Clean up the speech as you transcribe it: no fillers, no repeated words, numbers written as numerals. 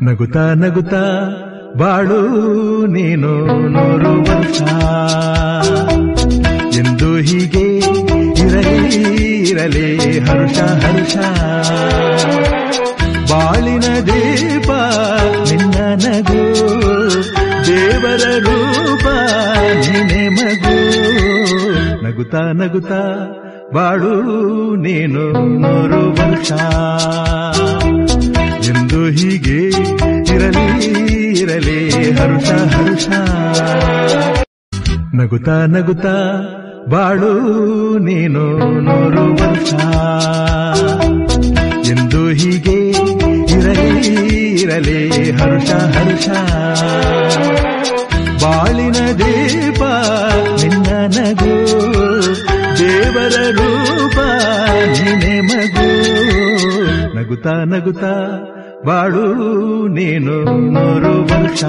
ನಗುತ್ತಾ ನಗುತ್ತಾ ಬಾಳು ನೀನು 100 ವರ್ಷ ಎಂದು ಹೀಗೆ ಇರಲಿ ಹರುಷ ಹರುಷ. ಬಾಳಿನ ದೀಪ ನಿನ್ನ ನಗು, ದೇವರ ರೂಪ ನಿನ್ನೆ ಮಗು. ನಗುತ್ತಾ ನಗುತ್ತಾ ಬಾಳು ನೀನು 100 ವರ್ಷ ಎಂದು ಹೀಗೆ ಇರಲಿ ಹರುಷ ಹರುಷ. ನಗುತ್ತಾ ನಗುತ್ತಾ ಬಾಳು ನೀನು 100 ವರ್ಷ ಎಂದು ಹೀಗೆ ಇರಲಿ ಹರುಷ ಹರುಷ. ಬಾಳಿನ ದೀಪ ನಿನ್ನ ನಗು, ದೇವರ ರೂಪ ನಿನ್ನೆ ಮಗು. ನಗುತ್ತಾ ನಗುತ್ತಾ ಬಾಳು ನೀನು 100 ವರ್ಷ.